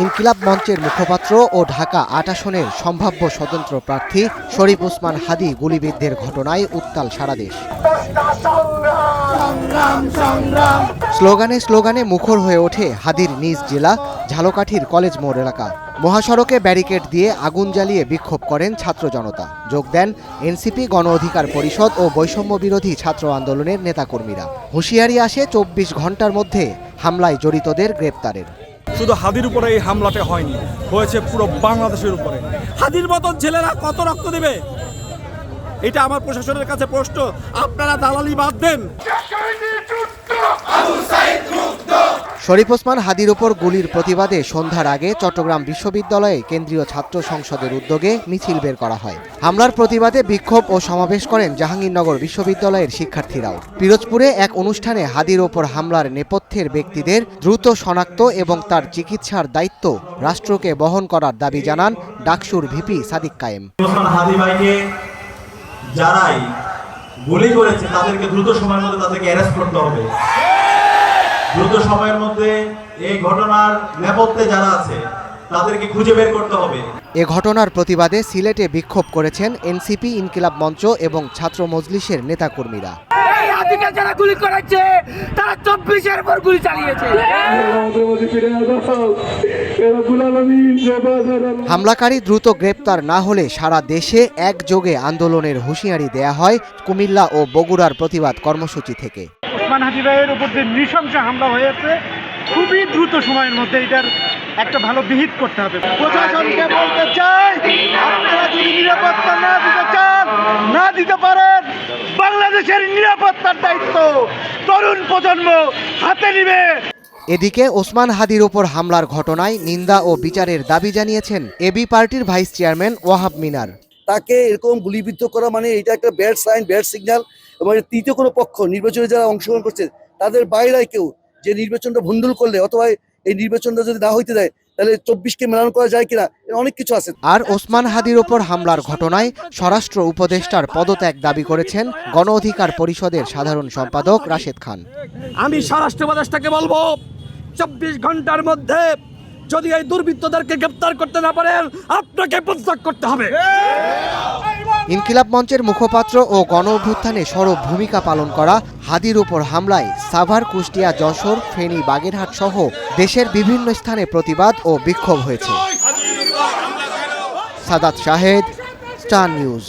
ইনকিলাব মঞ্চের মুখপাত্র ও ঢাকা ৮ আসনের সম্ভাব্য স্বতন্ত্র প্রার্থী শরীফ ওসমান হাদী গুলিবিদ্ধের ঘটনায় উত্তাল সারা দেশ। স্লোগানে স্লোগানে মুখর হয়ে ওঠে হাদীর নিজ জেলা ঝালকাঠির কলেজ মোড় এলাকা। মহাসড়কে ব্যারিকেড দিয়ে আগুন জ্বালিয়ে বিক্ষোভ করেন ছাত্র জনতা। যোগ দেন এনসিপি, গণ অধিকার পরিষদ ও বৈষম্য বিরোধী ছাত্র আন্দোলনের নেতাকর্মীরা। হুঁশিয়ারি আসে ২৪ ঘন্টার মধ্যে হামলায় জড়িতদের গ্রেপ্তারের। শুধু হাদির উপরে এই হামলাটা হয়নি, হয়েছে পুরো বাংলাদেশের উপরে। হাদির মতন ছেলেরা কত রক্ত দেবে, এটা আমার প্রশাসনের কাছে প্রশ্ন। আপনারা দালালি বাদ দেন। শরীফ ওসমান হাদীর ওপর গুলির প্রতিবাদে সন্ধ্যার আগে চট্টগ্রাম বিশ্ববিদ্যালয়ে কেন্দ্রীয় ছাত্র সংসদের উদ্যোগে মিছিল বের করা হয়। হামলার প্রতিবাদে বিক্ষোভ ও সমাবেশ করেন জাহাঙ্গীরনগর বিশ্ববিদ্যালয়ের শিক্ষার্থীরাও। পিরোজপুরে এক অনুষ্ঠানে হাদীর ওপর হামলার নেপথ্যের ব্যক্তিদের দ্রুত শনাক্ত এবং তার চিকিৎসার দায়িত্ব রাষ্ট্রকে বহন করার দাবি জানান ডাকসুর ভিপি সাদিক কায়েম। যারাই গুলি করেছে তাদেরকে দ্রুত সময়ের মধ্যে তাদেরকে অ্যারেস্ট করতে হবে। দ্রুত সময়ের মধ্যে এই ঘটনার নেপথ্যে যারা আছে তাদেরকে খুঁজে বের করতে হবে। এ ঘটনার প্রতিবাদে সিলেটে বিক্ষোভ করেছেন এনসিপি, ইনকিলাব মঞ্চ এবং ছাত্র মজলিসের নেতাকর্মীরা। যারা গুলি করেছে তারা ২৪-এর পর গুলি চালিয়েছে। হামলাকারী দ্রুত গ্রেপ্তার না হলে সারা দেশে একযোগে আন্দোলনের হুঁশিয়ারি দেয়া হয় কুমিল্লা ও বগুড়ার প্রতিবাদ কর্মসূচি থেকে। ওসমান হাদী ভাইয়ের উপর যে নৃশংস হামলা হয়েছে, খুবই দ্রুত সময়ের মধ্যে এটার একটা ভালো বিহিত করতে হবে। প্রশাসনকে বলতে চাই, আপনারা যদি নিরাপত্তা না দিতে চান, না দিতে পারেন, বাংলাদেশের নিরাপত্তার দায়িত্ব তরুণ প্রজন্ম হাতে নিবে। এদিকে ওসমান হাদীর ওপর হামলার ঘটনায় নিন্দা ও বিচারের দাবি জানিয়েছেন এবি পার্টির ভাইস চেয়ারম্যান ওয়াহাব মিনার। তাকে এরকম গুলিবিদ্ধ করা মানে এটা একটা ব্যাড সাইন, ব্যাড সিগন্যাল। এবং তৃতীয় কোনো পক্ষ নির্বাচনে যারা অংশগ্রহণ করছে তাদের বাইরে কেউ যে নির্বাচনটা ভণ্ডুল করলে অথবা এই নির্বাচনটা যদি না হইতে দেয় তাহলে ২৪কে মেলানো করা যায় কিনা, অনেক কিছু আছে। আর ওসমান হাদীর ওপর হামলার ঘটনায় স্বরাষ্ট্র উপদেষ্টার পদত্যাগ দাবি করেছেন গণ অধিকার পরিষদের সাধারণ সম্পাদক রাশেদ খান। আমি স্বরাষ্ট্র উপদেষ্টাকে বলবো, ২৪ ঘন্টার মধ্যে যদি এই দুর্বৃত্তদেরকে গ্রেপ্তার করতে না পারেন আপনাকে পদত্যাগ করতে হবে। ইনকিলাব মঞ্চের মুখপাত্র ও গণ অভ্যুত্থানে সরব ভূমিকা পালন করা হাদীর উপর হামলায় সাভার, কুষ্টিয়া, যশোর, ফেনী, বাগেরহাট সহ দেশের বিভিন্ন স্থানে প্রতিবাদ ও বিক্ষোভ হয়েছে। Sadat Shahed, Star news.